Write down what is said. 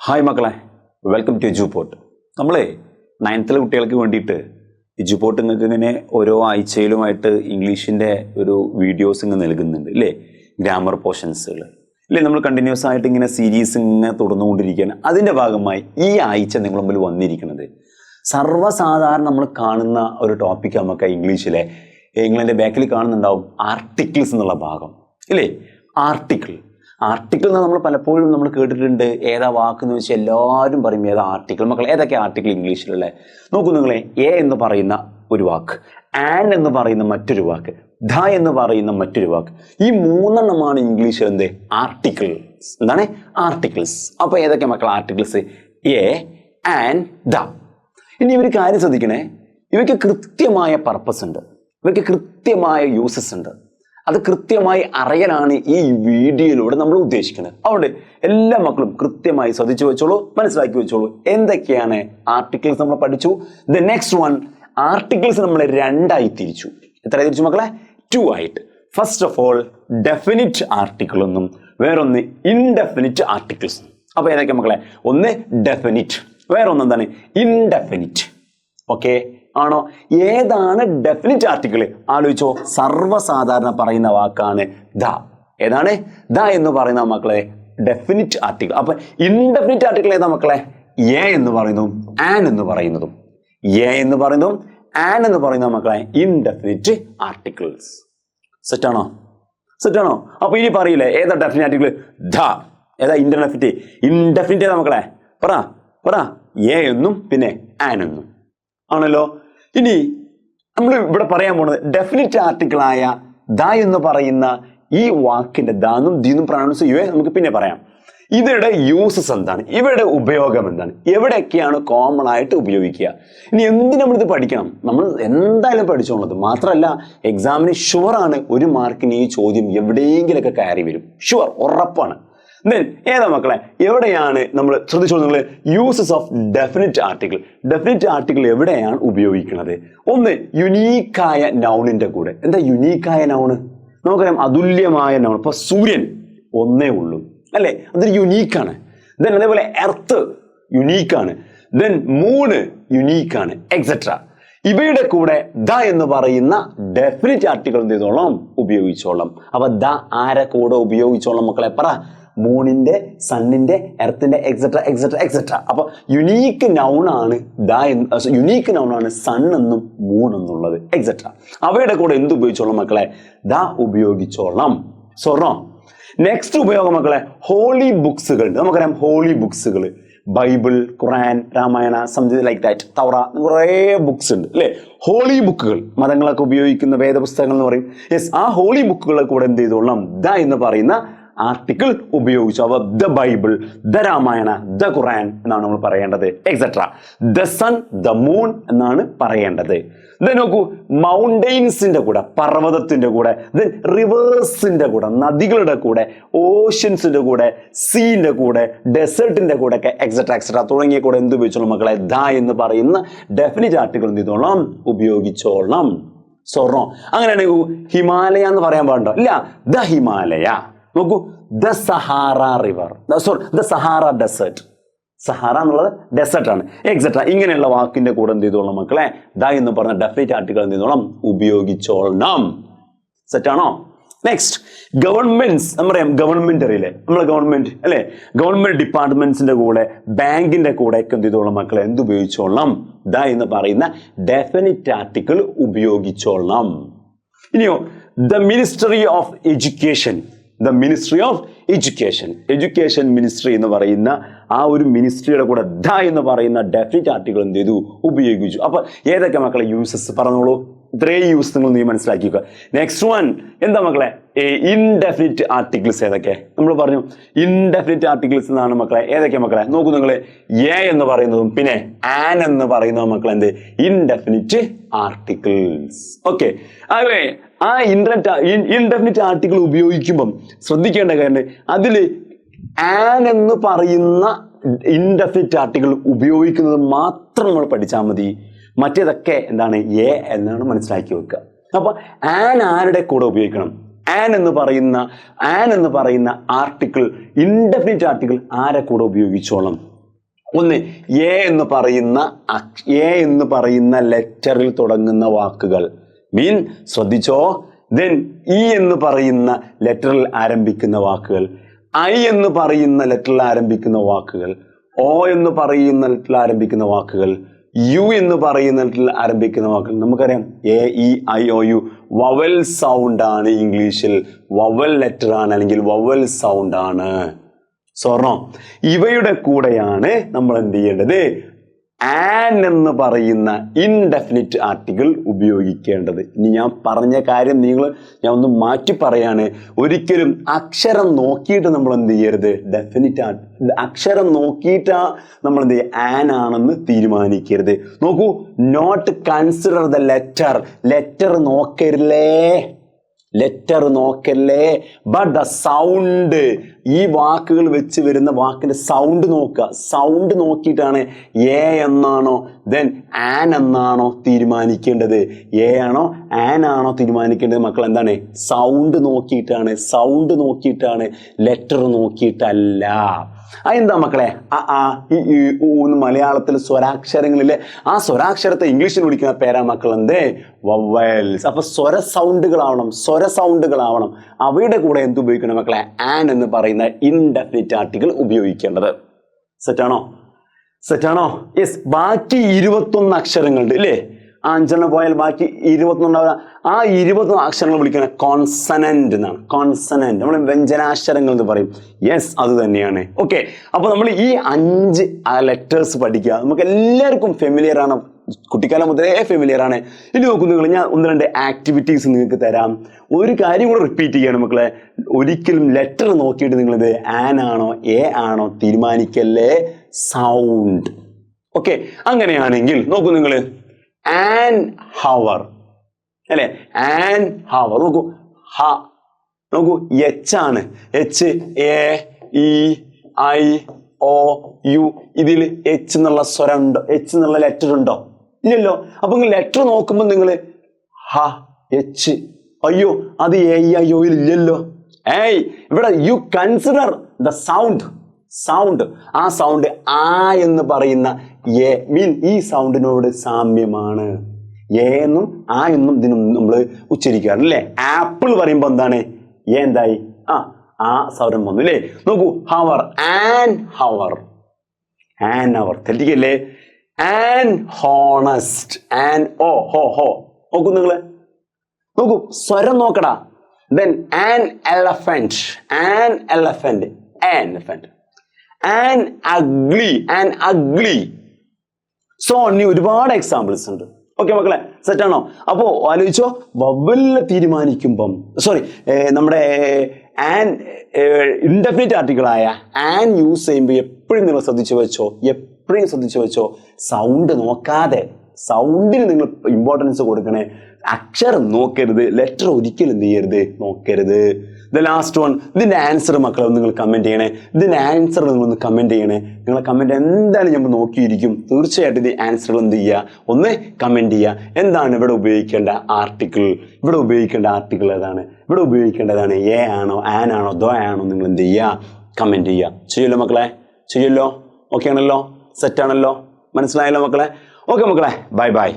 Hi മക്കളെ, welcome to Eduport. നമ്മളെ 9th കുട്ടികൾക്ക് വേണ്ടിയിട്ട് എജുപോർട്ട് നിങ്ങൾക്ക് ഇങ്ങനെ ഓരോ ആഴ്ചയിലുമായിട്ട് ഇംഗ്ലീഷിൻ്റെ ഒരു വീഡിയോസ് ഇങ്ങനെ നൽകുന്നുണ്ട് അല്ലേ, ഗ്രാമർ പോർഷൻസുകൾ ഇല്ലേ. നമ്മൾ കണ്ടിന്യൂസ് ആയിട്ട് ഇങ്ങനെ സീരീസ് ഇങ്ങനെ തുടർന്നുകൊണ്ടിരിക്കുകയാണ്. അതിൻ്റെ ഭാഗമായി ഈ ആഴ്ച നിങ്ങളുടെ മുമ്പിൽ വന്നിരിക്കുന്നത് സർവ്വസാധാരണ നമ്മൾ കാണുന്ന ഒരു ടോപ്പിക് നമുക്ക് ഇംഗ്ലീഷിലെ ഇംഗ്ലണ്ടിൻ്റെ ബാക്കിൽ കാണുന്നുണ്ടാവും, ആർട്ടിക്കിൾസ് എന്നുള്ള ഭാഗം ഇല്ലേ. ആർട്ടിക്കിൾ എന്ന് നമ്മൾ പലപ്പോഴും നമ്മൾ കേട്ടിട്ടുണ്ട്. ഏതാ വാക്കെന്ന് വെച്ചാൽ എല്ലാവരും പറയും ഏതാ ആർട്ടിക്കിൾ. മക്കൾ ഏതൊക്കെ ആർട്ടിക്കിൾ ഇംഗ്ലീഷിലുള്ള നോക്കൂ നിങ്ങളെ. എ എന്ന് പറയുന്ന ഒരു വാക്ക്, ആൻ എന്ന് പറയുന്ന മറ്റൊരു വാക്ക്, ധ എന്ന് പറയുന്ന മറ്റൊരു വാക്ക്, ഈ മൂന്നെണ്ണമാണ് ഇംഗ്ലീഷിൽ എന്ത് ആർട്ടിക്കിൾസ്. എന്താണ് ആർട്ടിക്കിൾസ്? അപ്പോൾ ഏതൊക്കെ മക്കൾ ആർട്ടിക്കിൾസ്? എ, ആൻ, ധ. ഇനി ഇവർ കാര്യം ശ്രദ്ധിക്കണേ, ഇവയ്ക്ക് കൃത്യമായ പർപ്പസ് ഉണ്ട്, ഇവയ്ക്ക് കൃത്യമായ യൂസസ് ഉണ്ട്. അത് കൃത്യമായി അറിയാനാണ് ഈ വീഡിയോയിലൂടെ നമ്മൾ ഉദ്ദേശിക്കുന്നത്. അതുകൊണ്ട് എല്ലാ മക്കളും കൃത്യമായി ശ്രദ്ധിച്ചു വെച്ചോളൂ, മനസ്സിലാക്കി വെച്ചോളൂ. എന്തൊക്കെയാണ് ആർട്ടിക്കിൾസ് നമ്മൾ പഠിച്ചു. ദ നെക്സ്റ്റ് വൺ, ആർട്ടിക്കിൾസ് നമ്മൾ രണ്ടായി തിരിച്ചു. എത്ര തിരിച്ചു മക്കളെ? 2 ആയിട്ട്. First of all definite article എന്നും വേറൊന്ന് ഇൻഡെഫിനിറ്റ് ആർട്ടിക്കിൾസ്. അപ്പോൾ ഏതൊക്കെ മക്കളെ? ഒന്ന് ഡെഫിനിറ്റ്, വേറൊന്നെന്താണ് ഇൻഡെഫിനിറ്റ്. ഓക്കെ ആണോ? ഏതാണ് ഡെഫിനിറ്റ് ആർട്ടിക്കിൾ? ആലോചിച്ചോ. സർവ്വസാധാരണ പറയുന്ന വാക്കാണ് ദ. ഏതാണ്? ദ എന്ന് പറയുന്ന മക്കളെ ഡെഫിനിറ്റ് ആർട്ടിക്കിൾ. അപ്പൊ ഇൻഡെഫിനിറ്റ് ആർട്ടിക്കിൾ ഏതാ മക്കളെ? എ എന്ന് പറയുന്നതും ആൻ എന്ന് പറയുന്നതും. എ എന്ന് പറയുന്നതും ആൻ എന്ന് പറയുന്ന മക്കളെ ഇൻഡെഫിനിറ്റ് ആർട്ടിക്കിൾസ്. സെറ്റാണോ? സെറ്റാണോ? അപ്പൊ ഇനി പറയില്ലേ ഏതാ ഡെഫിനിറ്റ് ആർട്ടിക്കിൾ? ദ. ഏതാ ഇൻഡെഫിനിറ്റ്? ഇൻഡെഫിനിറ്റ് ഏതാ മക്കളെ? പറ. എ എന്നും പിന്നെ ആൻ എന്നും ആണല്ലോ. ഇനി നമ്മൾ ഇവിടെ പറയാൻ പോകുന്നത് ഡെഫിനിറ്റ് ആർട്ടിക്കിളായ ദ എന്ന് പറയുന്ന ഈ വാക്കിന്റെ ദാന്നും ദീന്നും പ്രൊനൗൺസ് ചെയ്യുവേ നമുക്ക് പിന്നെ പറയാം. ഇവരുടെ യൂസസ് എന്താണ്, ഇവരുടെ ഉപയോഗം എന്താണ്, എവിടെയൊക്കെയാണ് കോമൺ ആയിട്ട് ഉപയോഗിക്കുക. ഇനി എന്തിനു നമ്മളിത് പഠിക്കണം? നമ്മൾ എന്തായാലും പഠിച്ചോളത്. മാത്രമല്ല എക്സാമിന് ഷുവറാണ് 1 മാർക്കിന് ഈ ചോദ്യം എവിടെയെങ്കിലൊക്കെ കയറി വരും. ഷുവർ, ഉറപ്പാണ്. ദെൻ ഏതാ മക്കളെ? എവിടെയാണ് നമ്മൾ ശ്രദ്ധിച്ചോളൂ നിങ്ങൾ, uses of definite article. Definite article എവിടെയാണ് ഉപയോഗിക്കുന്നത്? ഒന്ന്, യുണീക്കായ നൗണിന്റെ കൂടെ. എന്താ യുണീക്കായ നൗണ്? നമുക്കറിയാം അതുല്യമായ നൗൺ. ഇപ്പൊ സൂര്യൻ ഒന്നേ ഉള്ളൂ അല്ലെ, അതൊരു യുണീക്കാണ്. ദെൻ അതേപോലെ എർത്ത് യുണീക്കാണ്. ദെൻ മൂണ് യുണീക്കാണ്, എക്സെട്ര. ഇവയുടെ കൂടെ ദ എന്ന് പറയുന്ന ഡെഫിനിറ്റ് ആർട്ടിക്കിൾ എന്ത് ചെയ്തോളാം? ഉപയോഗിച്ചോളാം. അപ്പൊ ദ ആരെ കൂടെ ഉപയോഗിച്ചോളാം മക്കളെ? പറ. മൂണിന്റെ, സണ്ണിന്റെ, എർത്തിന്റെ, എക്സെട്ര എക്സെട്ര എക്സെട്ര. അപ്പൊ യുണീക്ക് നൗണാണ് യുണീക്ക് നൗണാണ് സൺ എന്നും മൂൺ എന്നുള്ളത്, എക്സെട്ര. അവയുടെ കൂടെ എന്ത് ഉപയോഗിച്ചോളാം മക്കളെ? ദ ഉപയോഗിച്ചോളാം. സോറോ. നെക്സ്റ്റ് ഉപയോഗം മക്കളെ, ഹോളി ബുക്സുകൾ. നമുക്കറിയാം ഹോളി ബുക്സുകൾ, Bible, Quran, Ramayana, something like that, Torah, കുറേ ബുക്സ് ഉണ്ട് അല്ലേ. ഹോളി ബുക്കുകൾ, മതങ്ങളൊക്കെ ഉപയോഗിക്കുന്ന വേദപുസ്തകങ്ങൾ എന്ന് പറയും. യെസ്, ആ ഹോളി ബുക്കുകളെ കൂടെ എന്ത് ചെയ്തോളാം? ദ എന്ന് പറയുന്ന ആർട്ടിക്കിൾ ഉപയോഗിച്ചു. അവ the Bible, the Ramayana, the Quran എന്നാണ് നമ്മൾ പറയേണ്ടത്, et cetera. The sun, the moon എന്നാണ് പറയേണ്ടത്. ദെൻ നോക്കൂ, മൗണ്ടെയിൻസിന്റെ കൂടെ, പർവ്വതത്തിന്റെ കൂടെ, ദെൻ റിവേഴ്സിന്റെ കൂടെ, നദികളുടെ കൂടെ, ഓഷ്യൻസിന്റെ കൂടെ, സീന്റെ കൂടെ, ഡെസേർട്ടിന്റെ കൂടെ ഒക്കെ എക്സെട്ര എക്സെട്ര തുടങ്ങിയ കൂടെ എന്ത് ഉപയോഗിച്ചോളാം മക്കളെ? ദ എന്ന് പറയുന്ന ഡെഫിനിറ്റ് ആർട്ടിക്കിൾ എന്ത് ചെയ്തോളാം? ഉപയോഗിച്ചോളാം. സോറോ. അങ്ങനെയാണെങ്കിൽ ഹിമാലയ എന്ന് പറയാൻ പാടുണ്ടോ? ഇല്ല. ദ ഹിമാലയ. നോക്കൂ, the Sahara river, the Sahara desert. Sahara എന്നുള്ളത് ഡെസേർട്ട് ആണ്, എക്സെട്ര. ഇങ്ങനെയുള്ള വാക്കിന്റെ കൂടെ എന്ത് ചെയ്തോളാം മക്കളെ? ദ എന്ന് പറഞ്ഞ ഡെഫിനിറ്റ് ആർട്ടിക്കിൾ എന്ത് ചെയ്തോളാം? ഉപയോഗിച്ചോളണം. സെറ്റാണോ? Next, governments. നമ്മറിയാം ഗവൺമെന്റ് അറിയില്ലേ, നമ്മളെ ഗവൺമെന്റ് അല്ലെ, ഗവൺമെന്റ് ഡിപ്പാർട്ട്മെന്റ്സിന്റെ കൂടെ, ബാങ്കിന്റെ കൂടെ ഒക്കെ എന്ത് ചെയ്തോളാം മക്കളെ? എന്ത് ഉപയോഗിച്ചോളണം? ദ എന്ന് പറയുന്ന ഡെഫിനിറ്റ് ആർട്ടിക്കിൾ ഉപയോഗിച്ചോളണം. ഇനിയോ, the ministry of education. The ministry of education, education ministry എന്ന് പറയുന്ന ആ ഒരു മിനിസ്ട്രിയുടെ കൂടെ ദ എന്ന് പറയുന്ന ഡെഫിനിറ്റ് ആർട്ടിക്കിൾ എന്ത് ചെയ്തു? ഉപയോഗിച്ചു. അപ്പൊ ഏതൊക്കെ മക്കളെ യൂസസ് പറഞ്ഞോളൂ? ഇത്രയും യൂസ് നിങ്ങൾ നീ മനസ്സിലാക്കിക്കുക. നെക്സ്റ്റ് വൺ എന്താ മക്കളെ? Indefinite articles. ഏതൊക്കെ നമ്മൾ പറഞ്ഞു? ഇൻഡെഫിനിറ്റ് ആർട്ടിക്കിൾസ് എന്നാണ് മക്കളെ. ഏതൊക്കെ മക്കളെ? നോക്കൂ നിങ്ങൾ, എ എന്ന് പറയുന്നതും പിന്നെ ആൻ എന്ന് പറയുന്നതും മക്കളെ എന്ത്? Indefinite articles. ഓക്കെ. അതെ, ആ ഇൻഡെഫിനിറ്റ് ആർട്ടിക്കിൾ ഉപയോഗിക്കുമ്പം ശ്രദ്ധിക്കേണ്ട കാര്യം, അതിൽ ആൻ എന്ന് പറയുന്ന ഇൻഡെഫിനിറ്റ് ആർട്ടിക്കിൾ ഉപയോഗിക്കുന്നത് മാത്രം നമ്മൾ പഠിച്ചാൽ മതി. മറ്റേതൊക്കെ എന്താണ്? എ എന്നാണ് മനസ്സിലാക്കി വെക്കുക. അപ്പൊ ആൻ ആരുടെ കൂടെ ഉപയോഗിക്കണം? ആൻ എന്ന് പറയുന്ന ആർട്ടിക്കിൾ, ഇൻഡെഫിനിറ്റ് ആർട്ടിക്കിൾ ആരെ കൂടെ ഉപയോഗിച്ചോളാം? ഒന്ന് എ എന്ന് പറയുന്ന ലെറ്ററിൽ തുടങ്ങുന്ന വാക്കുകൾ, മീൻ ശ്രദ്ധിച്ചോ. ദെൻ ഇ എന്ന് പറയുന്ന ലെറ്ററിൽ ആരംഭിക്കുന്ന വാക്കുകൾ, ഐ എന്ന് പറയുന്ന ലെറ്ററിൽ ആരംഭിക്കുന്ന വാക്കുകൾ, ഒ എന്ന് പറയുന്ന ലെറ്ററിൽ ആരംഭിക്കുന്ന വാക്കുകൾ, യു എന്ന് പറയുന്ന ലെറ്ററിൽ ആരംഭിക്കുന്ന വാക്കുകൾ. നമുക്കറിയാം A E I O U vowel sound ആണ്. ഇംഗ്ലീഷിൽ വവൽ ലെറ്റർ ആണ്, അല്ലെങ്കിൽ വവൽ സൗണ്ട് ആണ്. സ്വർണോ ഇവയുടെ കൂടെയാണ് നമ്മൾ എന്ത് ചെയ്യേണ്ടത്? ആൻ എന്ന് പറയുന്ന ഇൻഡെഫിനിറ്റ് ആർട്ടിക്കിൾ ഉപയോഗിക്കേണ്ടത്. ഇനി ഞാൻ പറഞ്ഞ കാര്യം ഞാൻ ഒന്ന് മാറ്റി പറയാണ്. ഒരിക്കലും അക്ഷരം നോക്കിയിട്ട് നമ്മൾ എന്ത് ചെയ്യരുത്? അക്ഷരം നോക്കിയിട്ട് നമ്മൾ എന്ത് ചെയ്യുക? ആൻ ആണെന്ന് തീരുമാനിക്കരുത്. നോക്കൂ, നോട്ട് കൺസിഡർ ദ ലെറ്റർ നോക്കല്ലേ, ബട്ട് ദ സൗണ്ട്. ഈ വാക്കുകൾ വെച്ച് വരുന്ന വാക്കിന്റെ സൗണ്ട് നോക്കുക. സൗണ്ട് നോക്കിയിട്ടാണ് എ എന്നാണോ ദെൻ ആൻ എന്നാണോ തീരുമാനിക്കേണ്ടത്. എ ആണോ ആൻ ആണോ തീരുമാനിക്കേണ്ടത്? മക്കൾ എന്താണ്? സൗണ്ട് നോക്കിയിട്ടാണ്, ലെറ്റർ നോക്കിയിട്ടല്ല. അതെന്താ മക്കളെ? മലയാളത്തിൽ സ്വരാക്ഷരങ്ങളിലെ ആ സ്വരാക്ഷരത്തെ ഇംഗ്ലീഷിൽ വിളിക്കുന്ന പേരാ മക്കൾ എന്ത്? വവൽസ്. അപ്പൊ സ്വര സൗണ്ടുകളാവണം. അവയുടെ കൂടെ എന്ത് ഉപയോഗിക്കണം മക്കളെ? ആൻ എന്ന് പറയുന്ന ഇൻഡെഫിനിറ്റ് ആർട്ടിക്കിൾ ഉപയോഗിക്കേണ്ടത്. സെറ്റാണോ? യെസ്. ബാക്കി 21 അക്ഷരങ്ങളുണ്ട് ഇല്ലേ? 5 പോയാൽ ബാക്കി 21 ആ 21 അക്ഷരങ്ങൾ വിളിക്കുന്ന കോൺസണന്റ് എന്നാണ്. കോൺസണന്റ് നമ്മൾ വ്യഞ്ജനാക്ഷരങ്ങൾ എന്ന് പറയും. യെസ്, അത് തന്നെയാണ്. ഓക്കെ, അപ്പൊ നമ്മൾ ഈ 5 ലെറ്റേഴ്സ് പഠിക്കുക. നമുക്ക് എല്ലാവർക്കും ഫെമിലിയർ ആണ്, കുട്ടിക്കാലം മുതലേ ഫെമിലിയർ ആണ്. ഇനി നോക്കൂ നിങ്ങൾ, ഞാൻ 1-2 ആക്ടിവിറ്റീസ് നിങ്ങൾക്ക് തരാം. ഒരു കാര്യം കൂടെ റിപ്പീറ്റ് ചെയ്യാണ് മക്കളെ. ഒരിക്കലും ലെറ്റർ നോക്കിയിട്ട് നിങ്ങളിത് ആൻ ആണോ എ ആണോ തീരുമാനിക്കല്ലേ, സൗണ്ട്. ഓക്കെ, അങ്ങനെയാണെങ്കിൽ നോക്കൂ നിങ്ങൾ, ആൻ ഹവർ അല്ലെ? ആൻ ഹവർ നോക്കൂ, നോക്കൂ, എച്ച് ആണ്. H A E I O U. ഇതിൽ എച്ച് എന്നുള്ള സ്വരം ഉണ്ടോ? എച്ച് എന്നുള്ള ലെറ്റർ ഉണ്ടോ? ഇല്ലല്ലോ. അപ്പൊ ലെറ്റർ നോക്കുമ്പോൾ നിങ്ങൾ എച്ച്, അയ്യോ അത് എ ഐ ഒ ഇല്ലല്ലോ. ഇവിടെ യു കൺസിഡർ ദ സൗണ്ട്. ആ സൗണ്ട് ആ എന്ന് പറയുന്ന എ ഈ സൗണ്ടിനോട് സാമ്യമാണ്. എ എന്നും ആ എന്നും ഇതിനും നമ്മൾ ഉച്ചരിക്കാറില്ലേ? ആപ്പിൾ പറയുമ്പോ എന്താണ്? എ എന്തായി? ആ സ്വരം വന്നു അല്ലേ? നോക്കൂ, ഹവർ, ആൻ ഹവർ തെറ്റിക്കല്ലേ? ആൻ ഹോണസ്റ്റ്, ആൻ ഓ ഹോ നോക്കൂ നിങ്ങള്, നോക്കൂ സ്വരം നോക്കടാ. Then an elephant, an ugly. So ഇനി ഒരുപാട് എക്സാമ്പിൾസ് ഉണ്ട്. ഓക്കെ മക്കളെ, സെറ്റാണോ? അപ്പോ ആലോചിച്ചോ, വവ്വലിനെ തീരുമാനിക്കുമ്പം നമ്മുടെ ആൻ ഇൻഡെഫിനിറ്റ് ആർട്ടിക്കിളായ ആൻ യൂസ് ചെയ്യുമ്പോൾ എപ്പോഴും നിങ്ങൾ ശ്രദ്ധിച്ചു വെച്ചോ, സൗണ്ട് നോക്കാതെ, സൗണ്ടിന് നിങ്ങൾ ഇമ്പോർട്ടൻസ് കൊടുക്കണേ. അക്ഷരം നോക്കരുത്, ലെറ്റർ ഒരിക്കലും എന്ത് ചെയ്യരുത്, നോക്കരുത്. ദ ലാസ്റ്റ് വൺ, ഇതിന്റെ ആൻസർ മക്കളെ നിങ്ങൾ കമന്റ് ചെയ്യണേ. നിങ്ങളൊന്ന് കമന്റ് ചെയ്യണേ. നിങ്ങളെ കമന്റ് എന്തായാലും നമ്മൾ നോക്കിയിരിക്കും. തീർച്ചയായിട്ടും ഇത് ആൻസറുകൾ എന്ത് ചെയ്യുക, ഒന്ന് കമന്റ് ചെയ്യുക. എന്താണ് ഇവിടെ ഉപയോഗിക്കേണ്ട ആർട്ടിക്കിൾ? ഏതാണ്? ഇവിടെ ഉപയോഗിക്കേണ്ടതാണ് എ ആണോ ആൻ ആണോ ദോ ആണോ? നിങ്ങൾ എന്ത് ചെയ്യുക, കമന്റ് ചെയ്യുക. ചെയ്യല്ലോ മക്കളെ, ചെയ്യല്ലോ. ഓക്കെ ആണല്ലോ, സെറ്റ് ആണല്ലോ, മനസ്സിലായല്ലോ മക്കളെ? ഓക്കെ മക്കളെ, ബൈ.